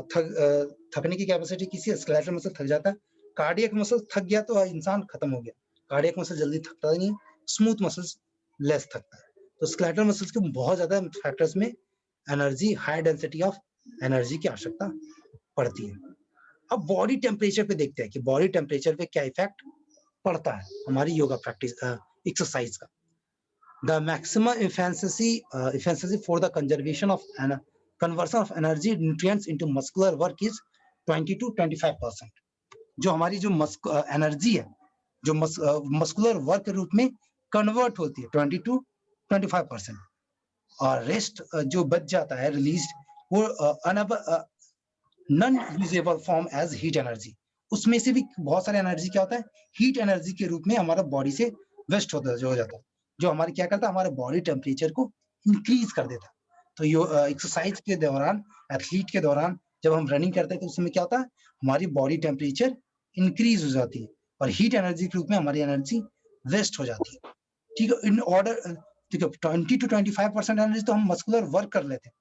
थकने की कैपेसिटी किसी स्केलेटल मसल थक जाता है। कार्डियक मसल थक गया तो इंसान खत्म हो गया, कार्डियक मसल जल्दी थकता नहीं है, स्मूथ मसल्स लेस थकता है। तो स्केलेटल मसल्स के बहुत ज्यादा फैक्टर्स में energy, high density of energy की आवश्यकता पड़ती है। अब बॉडी टेम्परेचर पे देखते हैं कि बॉडी टेम्परेचर पे क्या इफेक्ट पड़ता है हमारी योगा प्रैक्टिस एक्सरसाइज का। The maximum efficiency for the conservation of conversion of energy nutrients into muscular work is 20 to 25%। जो हमारी जो एनर्जी है जो मस्कुलर वर्क के रूप में कन्वर्ट होती है 20 to 25%, और रेस्ट जो बच जाता है रिलीज वो non usable form as heat energy. उसमें से भी बहुत सारे एनर्जी क्या होता है, हीट एनर्जी के रूप में हमारा बॉडी से वेस्ट हो जाता है, जो हमारे क्या करता है, हमारे बॉडी टेम्परेचर को इंक्रीज कर देता है। तो यो एक्सरसाइज के दौरान, एथलीट के दौरान जब हम रनिंग करते हैं तो उसमें क्या होता है, हमारी बॉडी टेम्परेचर इंक्रीज हो जाती है और हीट एनर्जी के रूप में हमारी एनर्जी वेस्ट हो जाती है। ठीक है, इन ऑर्डर ठीक है 20 to 25% एनर्जी तो हम मस्कुलर वर्क कर लेते हैं,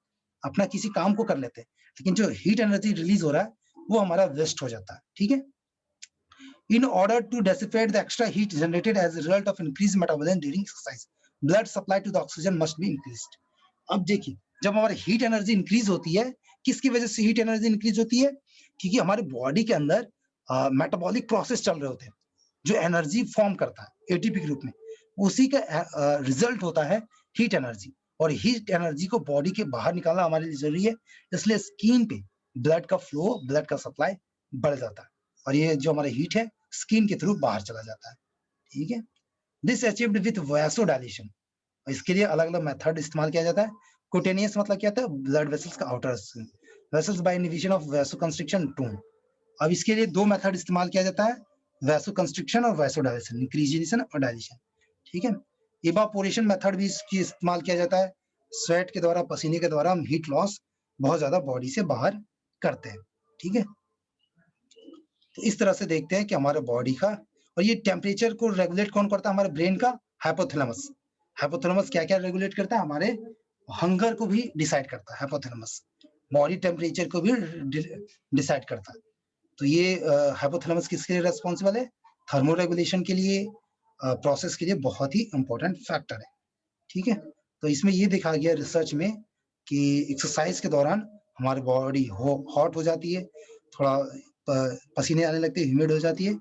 अपना किसी काम को कर लेते हैं, लेकिन जो हीट एनर्जी रिलीज हो रहा है वो हमारा वेस्ट हो जाता है। ठीक है, in order to dissipate the extra heat generated as a result of increased metabolism during exercise, blood supply to the oxygen must be increased। अब देखिए, जब हमारी हीट एनर्जी इंक्रीज होती है, किसकी वजह से हीट एनर्जी इंक्रीज होती है, क्योंकि हमारे बॉडी के अंदर मेटाबॉलिक प्रोसेस चल रहे होते हैं जो एनर्जी फॉर्म करता है एटीपी के रूप में, उसी का रिजल्ट होता है हीट एनर्जी। और हीट एनर्जी को बॉडी के बाहर निकालना हमारे लिए जरूरी है, इसलिए स्किन पे ब्लड का फ्लो, ब्लड का सप्लाई बढ़ जाता है और ये जो हमारा हीट है स्किन के थ्रू बाहर चला जाता है। ठीक है, दिस अचीव्ड विद वैसोडाइलेशन। इसके लिए अलग अलग मेथड इस्तेमाल किया जाता है। कुटेनियस मतलब क्या होता है, ब्लड वेसल्स का outer skin, vessels by inhibition of vasoconstriction tone. अब इसके लिए दो मेथड इस्तेमाल किया जाता है, वैसोकंस्ट्रिक्शन और वैसोडाइलेशन, इंक्रीजेशन और डायलेशन। ठीक है, इवापोरेशन मेथड भी इसकी इस्तेमाल किया जाता है, स्वेट के द्वारा, पसीने के द्वारा हम हीट लॉस बहुत ज्यादा बॉडी से बाहर करते हैं। ठीक है, तो इस तरह से देखते हैं कि हमारे बॉडी का, और ये टेम्परेचर को रेगुलेट कौन करता है, हमारे ब्रेन का हाइपोथैलेमस। हाइपोथैलेमस क्या क्या रेगुलेट करता है, हमारे हंगर को भी डिसाइड करता है हाइपोथैलेमस, बॉडी टेम्परेचर को भी डिसाइड करता है। तो ये हाइपोथैलेमस किसके लिए रेस्पॉन्सिबल है, थर्मो रेगुलेशन के लिए, प्रोसेस के लिए बहुत ही इंपॉर्टेंट फैक्टर है। ठीक है, तो इसमें ये देखा गया रिसर्च में कि एक्सरसाइज के दौरान हमारी बॉडी हॉट हो जाती है, थोड़ा पसीने आने लगते हैं, ह्यूमिड हो जाती है,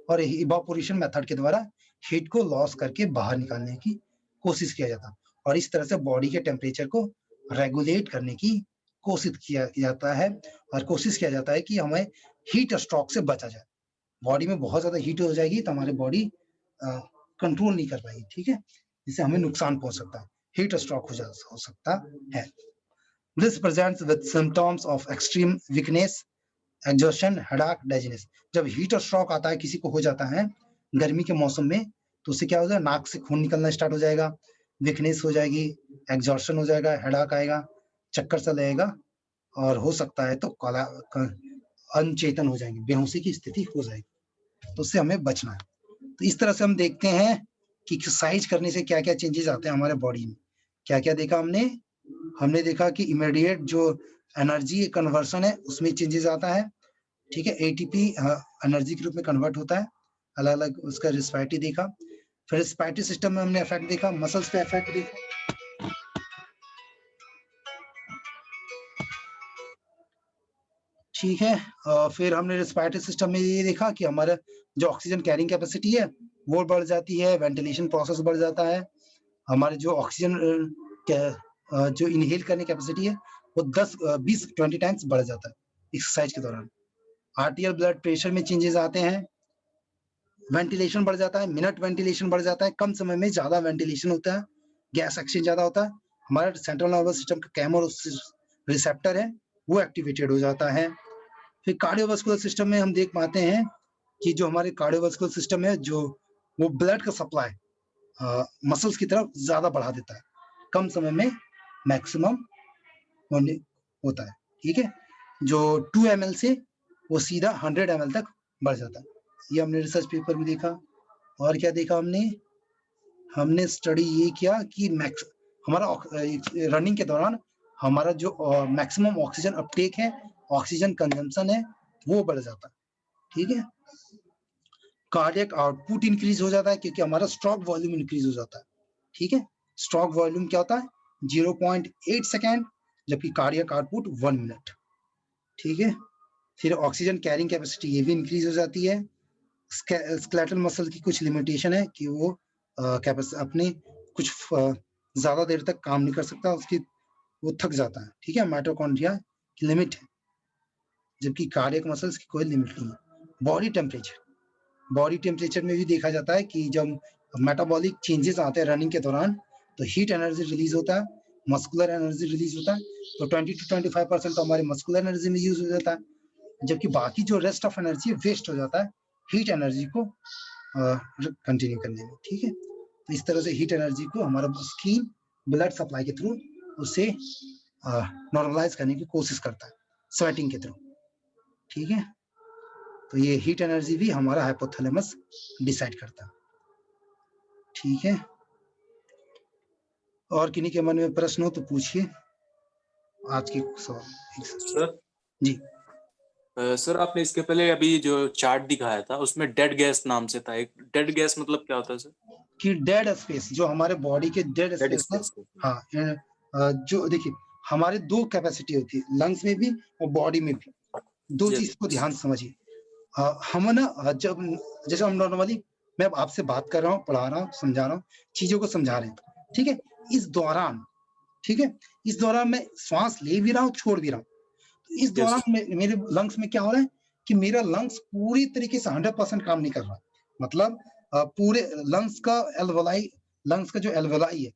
और इवापोरेशन मेथड के द्वारा हीट को लॉस करके बाहर निकालने की कोशिश किया जाता है, और इस तरह से बॉडी के टेम्परेचर को रेगुलेट करने की कोशिश किया जाता है, और कोशिश किया जाता है कि हमें हीट स्ट्रोक से बचा जाए। बॉडी में बहुत ज्यादा हीट हो जाएगी तो हमारी बॉडी कंट्रोल नहीं कर पाएगी। ठीक है, जिससे हमें नुकसान पहुंच सकता है, हीट स्ट्रोक हो सकता है। This presents with symptoms of extreme weakness, exhaustion, headache, dizziness. जब हीट स्ट्रोक आता है, किसी को हो जाता है गर्मी के मौसम में, तो उससे क्या हो जाएगा, नाक से खून निकलना स्टार्ट हो जाएगा, वीकनेस हो जाएगी, एग्जॉशन हो जाएगा, हेडेक आएगा, चक्कर सा लगेगा, और हो सकता है तो काला अनचेतन हो जाएंगे, बेहोशी की स्थिति हो जाएगी। तो उससे हमें बचना है। तो इस तरह से हम देखते हैं कि एक्सरसाइज करने से क्या क्या चेंजेस आते हैं हमारे बॉडी में। क्या क्या देखा हमने देखा कि इमीडिएट जो एनर्जी कन्वर्सन है उसमें चेंजेस आता है। ठीक है, एटीपी एनर्जी के रूप में कन्वर्ट होता है, अलग अलग उसका रेस्पिरेटरी देखा, फिर रेस्पिरेटरी सिस्टम में हमने इफेक्ट देखा, मसल्स पे इफेक्ट देखा। ठीक है, फिर हमने रेस्पिरेटरी सिस्टम में ये देखा कि हमारा जो ऑक्सीजन कैरिंग कैपेसिटी है वो बढ़ जाती है, वेंटिलेशन प्रोसेस बढ़ जाता है, हमारे जो ऑक्सीजन जो इनहेल करने की कैपेसिटी है वो 10-20-20 टाइम्स बढ़ जाता है एक्सरसाइज के दौरान। आर्टियल ब्लड प्रेशर में चेंजेस आते हैं, वेंटिलेशन बढ़ जाता है, मिनट वेंटिलेशन बढ़ जाता है, कम समय में ज्यादा वेंटिलेशन होता है, गैस एक्सचेंज ज्यादा होता है, हमारा सेंट्रल नर्वस सिस्टम का कैमर रिसेप्टर है वो एक्टिवेटेड हो जाता है। फिर कार्डियोवास्कुलर सिस्टम में हम देख पाते हैं कि जो हमारे कार्डियोवास्कुलर सिस्टम है जो वो ब्लड का सप्लाई मसल्स की तरफ ज्यादा बढ़ा देता है, कम समय में मैक्सिमम होता है। ठीक है, जो 2 ml से वो सीधा 100 ml तक बढ़ जाता है। ये हमने रिसर्च पेपर में देखा। और क्या देखा हमने स्टडी ये किया कि हमारा रनिंग के दौरान हमारा जो मैक्सिमम ऑक्सीजन अपटेक है, ऑक्सीजन कंजम्पशन है, वो बढ़ जाता है। ठीक है, कार्डियक आउटपुट इंक्रीज हो जाता है क्योंकि हमारा स्ट्रोक वॉल्यूम इंक्रीज हो जाता है। ठीक है, स्ट्रोक वॉल्यूम क्या होता है 0.8 सेकेंड, जबकि कार्डियक आउटपुट 1 मिनट। ठीक है, फिर ऑक्सीजन कैरिंग कैपेसिटी ये भी इंक्रीज हो जाती है। स्केलेटल मसल की कुछ लिमिटेशन है कि वो अपने कुछ ज्यादा देर तक काम नहीं कर सकता, उसकी वो थक जाता है। ठीक है, माइटोकॉन्ड्रिया की लिमिट है, जबकि कार्डियक मसल्स की कोई लिमिट नहीं है। बॉडी टेम्परेचर में भी देखा जाता है कि जब मेटाबॉलिक चेंजेस आते हैं रनिंग के दौरान तो हीट एनर्जी रिलीज होता है, मस्कुलर एनर्जी रिलीज होता है। तो 20 to 25% तो हमारे मस्कुलर एनर्जी में यूज हो जाता है, जबकि बाकी जो रेस्ट ऑफ एनर्जी वेस्ट हो जाता है हीट एनर्जी को कंटिन्यू करने में। ठीक है, तो इस तरह से हीट एनर्जी को हमारा स्किन ब्लड सप्लाई के थ्रू उसे नॉर्मलाइज करने की कोशिश करता है स्वेटिंग के थ्रू। ठीक है, तो ये हीट एनर्जी भी हमारा हाइपोथैलेमस डिसाइड करता है। ठीक है, और किन्हीं के मन में प्रश्न हो तो पूछिए आज के सवाल। सर जी सर आपने इसके पहले अभी जो चार्ट दिखाया था उसमें डेड गैस नाम से था, एक डेड गैस मतलब क्या होता है सर? कि डेड स्पेस जो हमारे बॉडी के डेड स्पेस है। हाँ, जो देखिए हमारे दो कैपेसिटी होती है, लंग्स में भी और बॉडी में भी। दो चीज को ध्यान समझिए। हम ना जब जैसे हम नॉर्मली मैं आपसे बात कर रहा हूँ, पढ़ा रहा हूँ, समझा रहा हूँ, चीजों को समझा रहे हैं। ठीक है, इस दौरान मैं श्वास ले भी रहा हूँ, छोड़ भी रहा हूँ। तो इस दौरान मेरे लंग्स में क्या हो रहा है कि मेरा लंग्स पूरी तरीके से 100% काम नहीं कर रहा। मतलब पूरे लंग्स का जो एल्वेलाई है,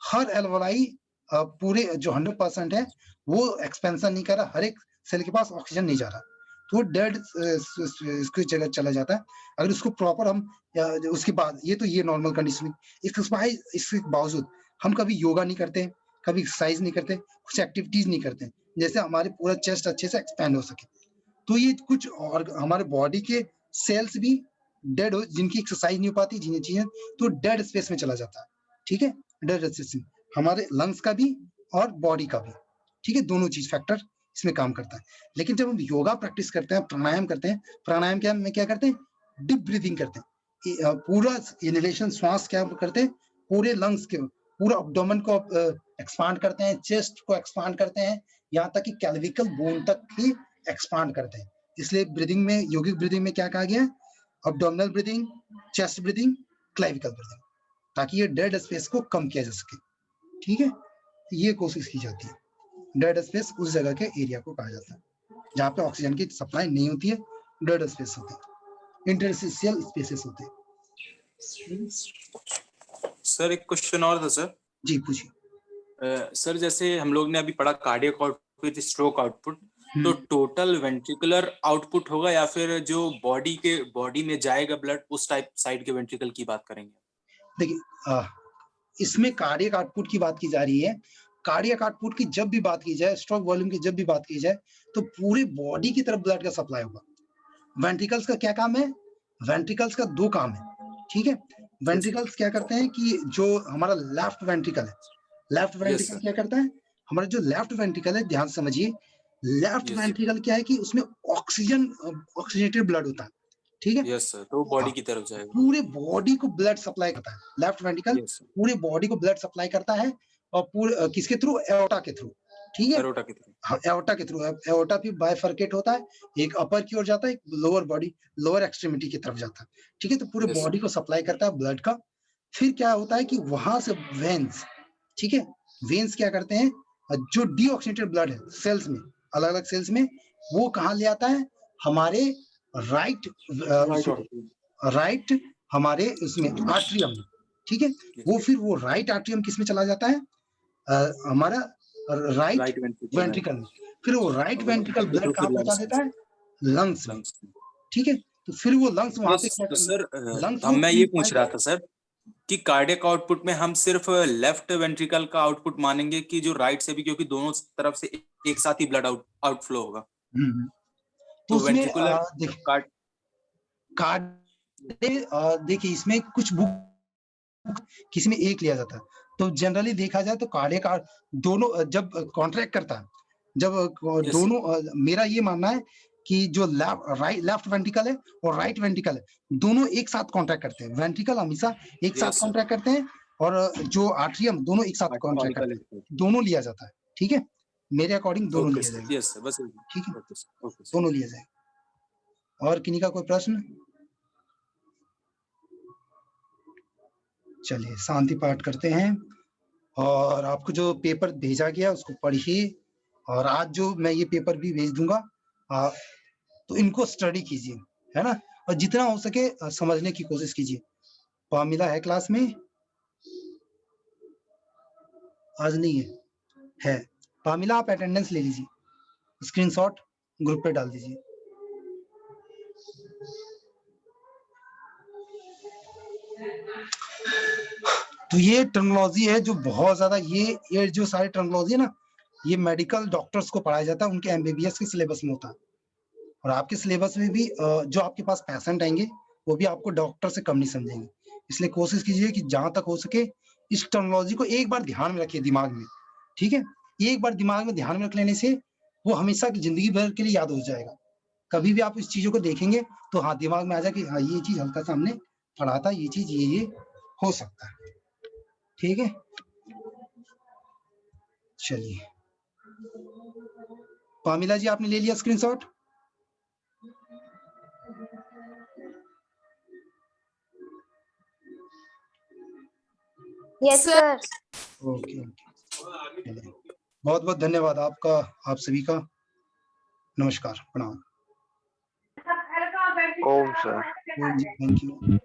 हर एल्वेलाई पूरे जो 100% है वो एक्सपेंशन नहीं कर रहा, हर एक सेल के पास ऑक्सीजन नहीं जा रहा, तो डेड इसकी जगह चला जाता है। अगर उसको प्रॉपर हम उसके बाद ये नॉर्मल कंडीशन में, इसके बावजूद हम कभी योगा नहीं करते, कभी एक्सरसाइज नहीं करते, कुछ एक्टिविटीज नहीं करते जैसे हमारे पूरा चेस्ट अच्छे से एक्सपैंड हो सके। तो ये कुछ और हमारे बॉडी के सेल्स भी डेड हो, जिनकी एक्सरसाइज नहीं हो पाती, जिन्हें चाहिए, तो डेड स्पेस में चला जाता है। ठीक है, डेड स्पेस में हमारे लंग्स का भी और बॉडी का भी। ठीक है, दोनों चीज फैक्टर इसमें काम करता है। लेकिन जब हम योगा प्रैक्टिस करते हैं, प्राणायाम करते हैं, प्राणायाम क्या करते हैं, डीप ब्रीदिंग करते हैं, पूरा इनहेलेशन श्वास क्या करते हैं, पूरे लंग्स के पूरा एब्डोमेन को एक्सपांड करते हैं, चेस्ट को एक्सपांड करते हैं, यहाँ तक कि कैल्विकल बोन तक ही एक्सपांड करते हैं। इसलिए ब्रीदिंग में, योगिक ब्रीदिंग में क्या कहा गया है, abdominal breathing, chest breathing, clavicle breathing, ताकि ये डेड स्पेस को कम किया जा सके। ठीक है, ये कोशिश की जाती है। डेड स्पेस उस जगह के एरिया को कहा जाता है जहाँ पे ऑक्सीजन की सप्लाई नहीं होती है, डेड स्पेस होते हैं, इंटरस्टिशियल स्पेसेस होते हैं। सर एक क्वेश्चन और था सर। जी पूछिए। सर जैसे हम लोग ने अभी पढ़ा कार्डियक आउटपुट, स्ट्रोक आउटपुट, तो टोटल वेंट्रिकुलर आउटपुट होगा या फिर जो बॉडी में जाएगा ब्लड उस टाइप साइड के वेंट्रिकल की बात करेंगे? देखिए इसमें कार्डियक आउटपुट की बात की जा रही है। कार्डियक आउटपुट की जब भी बात की जाए, स्ट्रोक वॉल्यूम की जब भी बात की जाए, तो पूरे बॉडी की तरफ ब्लड का सप्लाई होगा। वेंट्रिकल्स का क्या काम है, वेंट्रिकल्स का दो काम है। ठीक है, वेंट्रिकल्स क्या करते हैं कि जो हमारा लेफ्ट वेंट्रिकल है, लेफ्ट वेंट्रिकल क्या करता है, हमारा जो लेफ्ट वेंट्रिकल है, ध्यान समझिए, लेफ्ट वेंट्रिकल क्या है कि उसमें ऑक्सीजनेटेड ब्लड होता है। ठीक है, यस सर, तो बॉडी की तरफ जाएगा, पूरे बॉडी को ब्लड सप्लाई करता है। लेफ्ट वेंट्रिकल पूरे बॉडी को ब्लड सप्लाई करता है, और पूरे किसके थ्रू, एओर्टा के थ्रू। ठीक है, एओर्टा के थ्रू। हाँ, एओर्टा के थ्रू। एओर्टा भी बाइफरकेट होता है, एक अपर की ओर जाता है, एक लोअर एक्सट्रीमिटी की तरफ जाता है। ठीक है, तो पूरे बॉडी को सप्लाई करता है ब्लड का। फिर क्या होता है कि वहां से वेन्स, ठीक है, वेन्स क्या करते हैं, जो डीऑक्सीनेटेड ब्लड है सेल्स में, अलग अलग सेल्स में, वो कहाँ ले आता है, हमारे राइट हमारे उसमें आर्ट्रियम में। ठीक है, वो फिर वो राइट आर्ट्रियम किसमें चला जाता है, हमारा राइट वेंट्रिकल में। फिर वो राइट वेंट्रिकल ब्लड कहाँ पहुंचा देता है, लंग्स में। ठीक है, तो फिर वो लंग्स वहां पे क्या सर, मैं ये पूछ रहा था सर कि कार्डियक आउटपुट में हम सिर्फ लेफ्ट वेंट्रिकल का आउटपुट मानेंगे कि जो राइट से भी, क्योंकि दोनों तरफ से एक साथ ही ब्लड आउटफ्लो होगा। तो वेंट्रिकुलर देखिए इसमें कुछ बुक किसी में एक लिया जाता है। तो जनरली देखा जाए तो कार्डियक दोनों जब कॉन्ट्रैक्ट करता है, जब दोनों, मेरा ये मानना है कि जो लेफ्ट वेंट्रिकल है और राइट वेंट्रिकल है, दोनों एक साथ कॉन्ट्रैक्ट करते हैं। वेंट्रिकल हमेशा एक साथ कॉन्ट्रैक्ट करते हैं और जो आर्ट्रियम दोनों एक साथ कॉन्ट्रैक्ट करते हैं, दोनों लिया जाता है। ठीक है, मेरे अकॉर्डिंग दोनों लिया जाएगा। यस सर, बस ठीक है, दोनों लिया जाएगा। और किन्हीं का कोई प्रश्न? चलिए शांति पाठ करते हैं और आपको जो पेपर भेजा गया उसको पढ़िए, और आज जो मैं ये पेपर भी भेज दूंगा तो इनको स्टडी कीजिए, है ना, और जितना हो सके समझने की कोशिश कीजिए। पामिला है क्लास में? आज नहीं है? है। पामिला आप अटेंडेंस ले लीजिए, स्क्रीनशॉट ग्रुप पे डाल दीजिए। तो ये टर्मिनोलॉजी है जो बहुत ज्यादा, ये जो सारी टर्मिनोलॉजी है ना, ये मेडिकल डॉक्टर्स को पढ़ाया जाता है, उनके एमबीबीएस के सिलेबस में होता है। और आपके सिलेबस में भी जो आपके पास पेशेंट आएंगे वो भी आपको डॉक्टर से कम नहीं समझेंगे। इसलिए कोशिश कीजिए कि जहां तक हो सके इस टर्मिनोलॉजी को एक बार ध्यान में रखिए दिमाग में। ठीक है, एक बार दिमाग में ध्यान में रख लेने से वो हमेशा की जिंदगी भर के लिए याद हो जाएगा। कभी भी आप इस चीजों को देखेंगे तो हाँ दिमाग में आ जाए कि हाँ ये चीज हल्का सा हमने पढ़ा था, ये चीज ये हो सकता है। ठीक है, चलिए पामिला जी आपने ले लिया स्क्रीनशॉट? Yes sir. ओके, बहुत बहुत धन्यवाद आपका, आप सभी का नमस्कार, प्रणाम। ओम सर। Thank you.